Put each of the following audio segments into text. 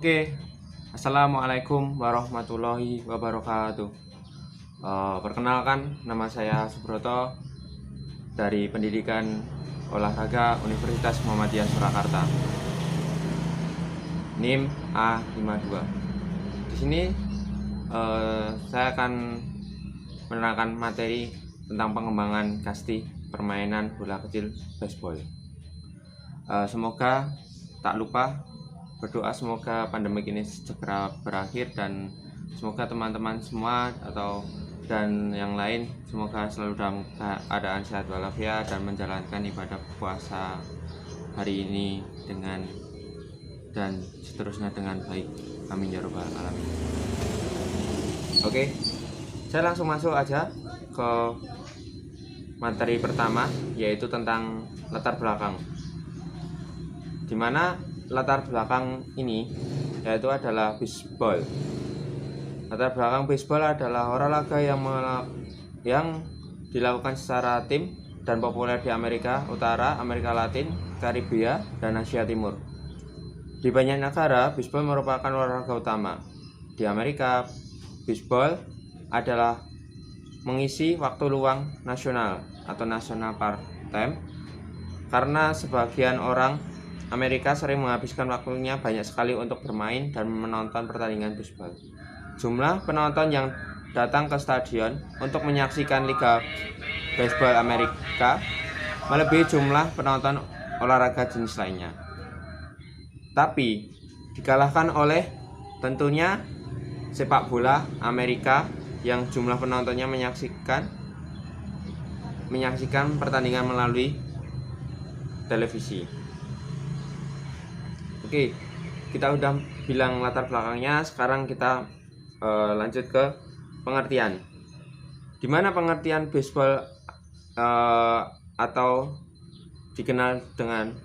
Oke, assalamualaikum warahmatullahi wabarakatuh. Perkenalkan, nama saya Subroto dari Pendidikan Olahraga Universitas Muhammadiyah Surakarta. NIM A52. Di sini saya akan menerangkan materi tentang pengembangan kasti permainan bola kecil baseball. Semoga tak lupa berdoa semoga pandemi ini segera berakhir dan semoga teman-teman semua dan yang lain semoga selalu dalam keadaan sehat walafiat dan menjalankan ibadah puasa hari ini dan seterusnya dengan baik. Amin ya rabbal alamin. Oke, saya langsung masuk aja ke materi pertama, yaitu tentang latar belakang, dimana latar belakang ini yaitu adalah baseball. Latar belakang baseball adalah olahraga yang dilakukan secara tim dan populer di Amerika Utara, Amerika Latin, Karibia, dan Asia Timur. Di banyak negara, baseball merupakan olahraga utama. Di Amerika, baseball adalah mengisi waktu luang nasional atau national pastime karena sebagian orang Amerika sering menghabiskan waktunya banyak sekali untuk bermain dan menonton pertandingan baseball. Jumlah penonton yang datang ke stadion untuk menyaksikan Liga Baseball Amerika melebihi jumlah penonton olahraga jenis lainnya. Tapi dikalahkan oleh tentunya sepak bola Amerika yang jumlah penontonnya menyaksikan pertandingan melalui televisi. Oke, kita udah bilang latar belakangnya, sekarang kita lanjut ke pengertian. Dimana pengertian baseball atau dikenal dengan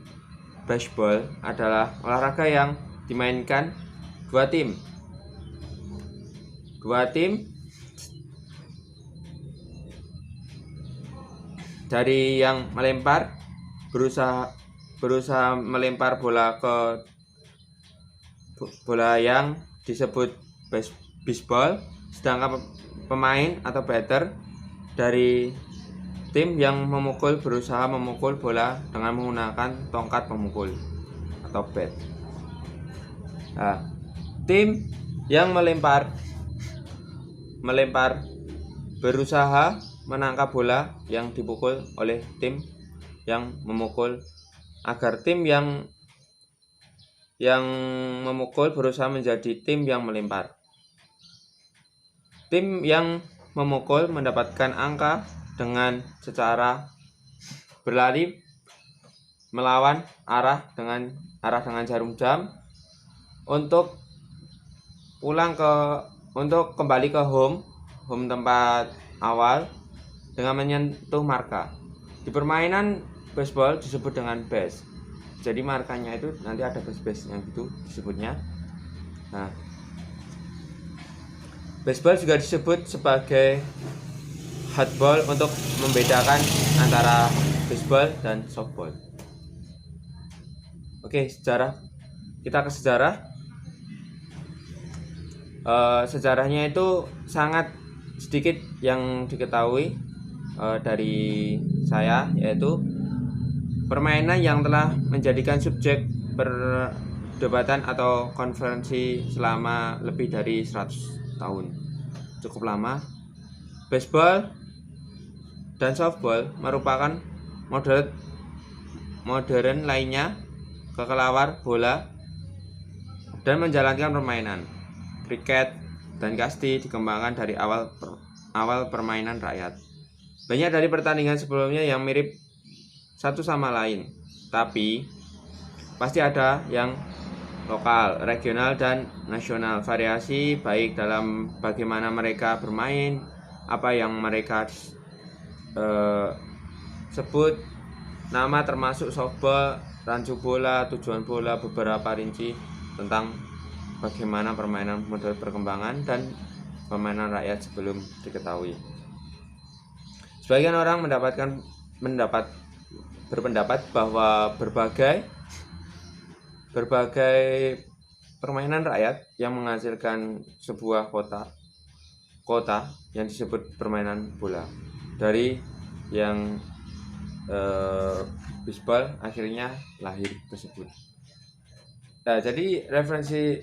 baseball adalah olahraga yang dimainkan dua tim dari yang melempar berusaha melempar bola ke bola yang disebut baseball, sedangkan pemain atau batter dari tim yang berusaha memukul bola dengan menggunakan tongkat pemukul atau bat. Nah, tim yang melempar berusaha menangkap bola yang dipukul oleh tim yang memukul agar tim yang memukul berusaha menjadi tim yang melempar. Tim yang memukul mendapatkan angka dengan secara berlari melawan arah dengan jarum jam untuk kembali ke home tempat awal dengan menyentuh marka. Di permainan baseball disebut dengan base. Jadi markanya itu nanti ada base yang gitu disebutnya. Nah, baseball juga disebut sebagai hardball untuk membedakan antara baseball dan softball. Oke, sejarah. Kita ke sejarah. Sejarahnya itu sangat sedikit yang diketahui dari saya, yaitu permainan yang telah menjadikan subjek perdebatan atau konferensi selama lebih dari 100 tahun. Cukup lama. Baseball dan softball merupakan modern lainnya kelelawar bola dan menjalankan permainan. Kriket dan kasti dikembangkan dari awal permainan rakyat. Banyak dari pertandingan sebelumnya yang mirip satu sama lain, tapi pasti ada yang lokal, regional, dan nasional. Variasi baik dalam bagaimana mereka bermain, apa yang mereka sebut nama, termasuk softball, rancu bola, tujuan bola, beberapa rinci tentang bagaimana permainan model perkembangan dan permainan rakyat sebelum diketahui. Sebagian orang berpendapat bahwa berbagai permainan rakyat yang menghasilkan sebuah kota yang disebut permainan bola. Dari yang bisbol akhirnya lahir tersebut. Nah, jadi referensi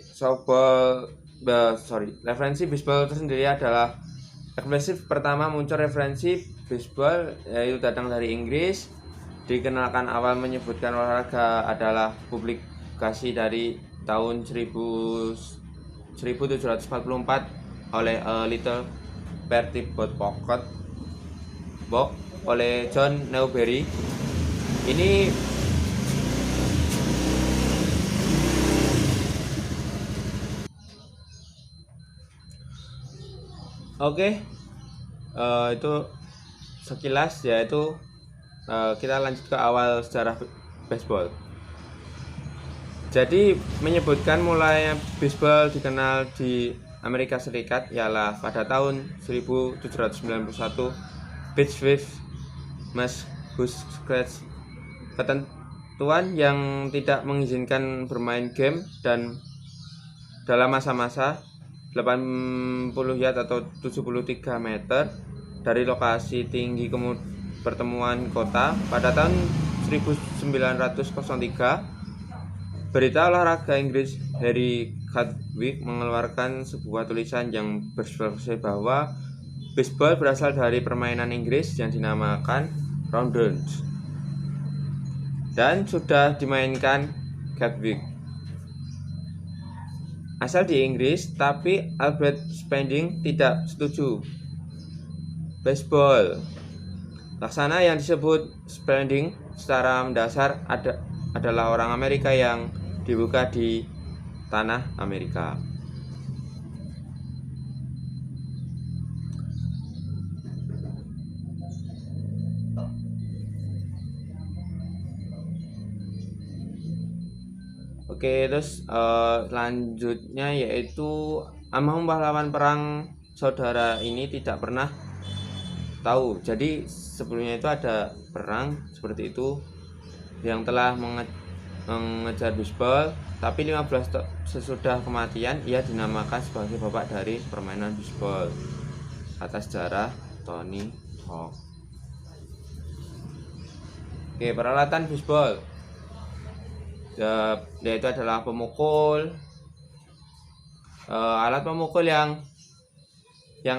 bisbol itu sendiri adalah eksplisit. Pertama muncul referensi bisbol yaitu datang dari Inggris. Dikenalkan awal menyebutkan olahraga adalah publikasi dari tahun 1744 oleh A Little Bertie Pocket Book oleh John Newbery. Ini itu sekilas, yaitu kita lanjut ke awal sejarah baseball. Jadi menyebutkan mulai baseball dikenal di Amerika Serikat ialah pada tahun 1791 Beechcraft Massachusetts. Ketentuan yang tidak mengizinkan bermain game dan dalam masa-masa 80 yard atau 73 meter dari lokasi tinggi pertemuan kota. Pada tahun 1903, berita olahraga Inggris Harry Chadwick mengeluarkan sebuah tulisan yang berspekulasi bahwa baseball berasal dari permainan Inggris yang dinamakan rounders dan sudah dimainkan Chadwick asal di Inggris, tapi Albert Spedding tidak setuju. Baseball laksana yang disebut Spedding secara mendasar adalah orang Amerika yang dibuka di tanah Amerika. Oke, terus selanjutnya yaitu Amang pahlawan perang saudara ini tidak pernah tahu. Jadi sebelumnya itu ada perang seperti itu yang telah mengejar baseball, tapi 15 sesudah kematian ia dinamakan sebagai bapak dari permainan baseball atas sejarah Tony Hawk. Oke, peralatan baseball yaitu adalah pemukul. Alat pemukul yang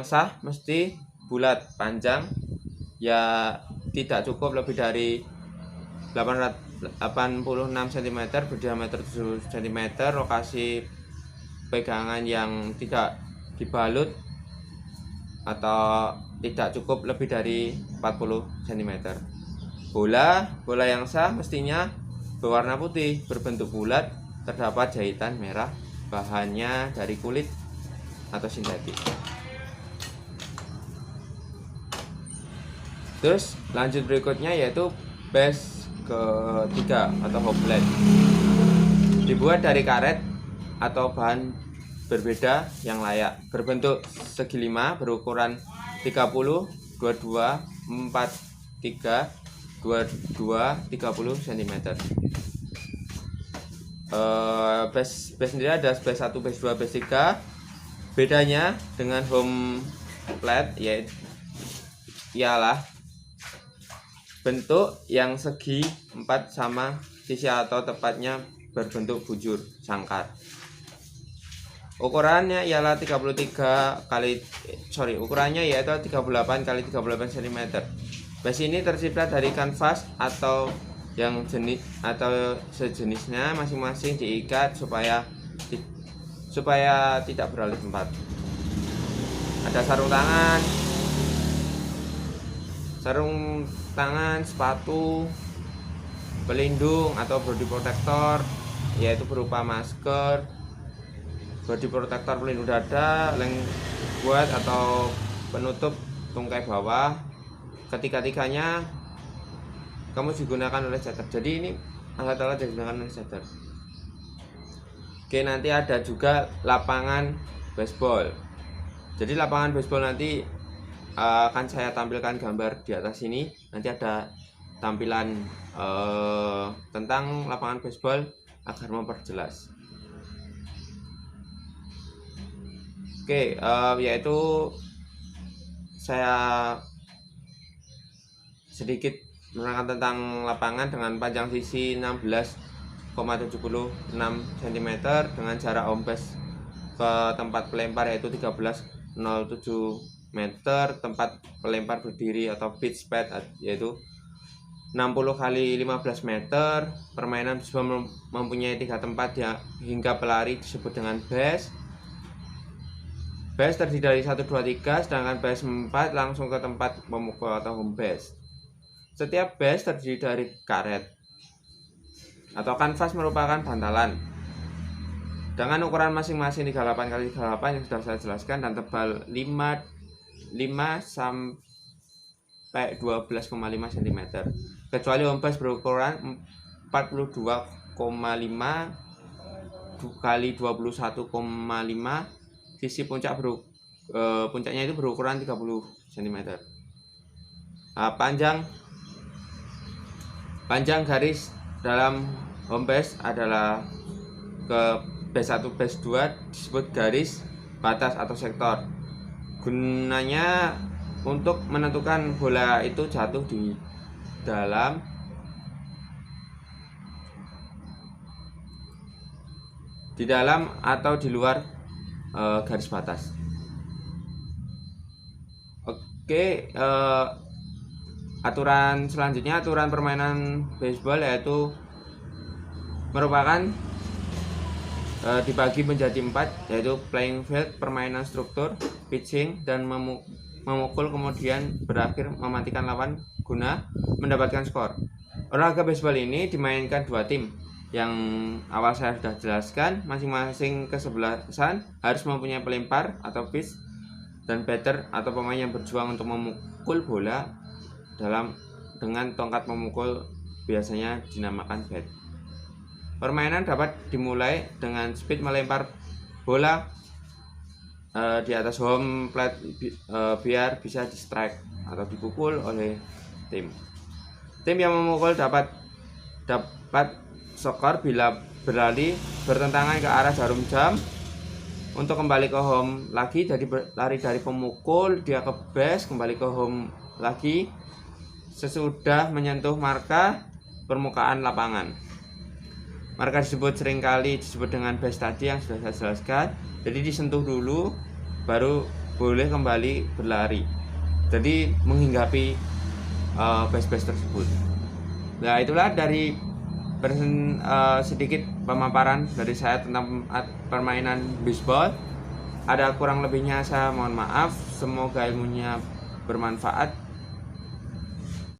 sah mesti bulat, panjang, ya tidak cukup lebih dari 86 cm, berdiameter 7 cm, lokasi pegangan yang tidak dibalut atau tidak cukup lebih dari 40 cm. Bola yang sah mestinya berwarna putih, berbentuk bulat, terdapat jahitan merah, bahannya dari kulit atau sintetis. Terus lanjut berikutnya yaitu base ketiga atau home plate. Dibuat dari karet atau bahan berbeda yang layak, berbentuk segi 5, berukuran 30, 22, 43, 22, 30 cm. Base sendiri ada base 1, base 2, base 3. Bedanya dengan home plate ialah bentuk yang segi 4 sama sisi atau tepatnya berbentuk bujur sangkar. Ukurannya ialah 38 kali 38 cm. Base ini tercipta dari kanvas atau yang jenis atau sejenisnya, masing-masing diikat supaya tidak beralih tempat. Ada sarung tangan, sepatu pelindung atau body protector, yaitu berupa masker, body protector pelindung dada, lem buat atau penutup tungkai bawah. Ketiga-tiganya kamu digunakan oleh setter. Jadi ini alat-alat yang digunakan oleh setter. Oke, nanti ada juga lapangan baseball. Jadi lapangan baseball nanti akan saya tampilkan gambar di atas ini. Nanti ada tampilan tentang lapangan baseball agar memperjelas. Oke, yaitu saya sedikit menerangkan tentang lapangan dengan panjang sisi 16,76 cm dengan jarak home base ke tempat pelempar yaitu 13,07 meter, tempat pelempar berdiri atau pitch pad yaitu 60 kali 15 meter. Permainan bisbol mempunyai 3 tempat ya, hingga pelari disebut dengan base. Base terdiri dari 1, 2, 3, sedangkan base 4 langsung ke tempat pemukul atau home base. Setiap base terdiri dari karet atau kanvas merupakan bantalan dengan ukuran masing-masing 38 kali 38 yang sudah saya jelaskan dan tebal 5 sampai 12,5 cm. Kecuali home base berukuran 42,5 kali 21,5. Sisi puncaknya itu berukuran 30 cm. Panjang garis dalam home base adalah ke base 1 base 2 disebut garis batas atau sektor. Gunanya untuk menentukan bola itu jatuh di dalam atau di luar garis batas. Oke, aturan selanjutnya, aturan permainan baseball yaitu merupakan dibagi menjadi 4, yaitu playing field, permainan struktur, pitching, dan memukul kemudian berakhir mematikan lawan guna mendapatkan skor. Olahraga baseball ini dimainkan 2 tim. Yang awal saya sudah jelaskan, masing-masing kesebelasan harus mempunyai pelempar atau pitch dan batter atau pemain yang berjuang untuk memukul bola dengan tongkat memukul, biasanya dinamakan bat. Permainan dapat dimulai dengan speed melempar bola di atas home plate biar bisa di strike atau dipukul oleh tim. Tim yang memukul dapat skor bila berlari bertentangan ke arah jarum jam untuk kembali ke home lagi. Jadi lari dari pemukul dia ke base, kembali ke home lagi sesudah menyentuh marka permukaan lapangan. Marka seringkali disebut dengan base tadi yang sudah saya jelaskan. Jadi disentuh dulu baru boleh kembali berlari. Jadi menghinggapi base tersebut. Nah, itulah dari sedikit pemaparan dari saya tentang permainan baseball. Ada kurang lebihnya saya mohon maaf. Semoga ilmunya bermanfaat.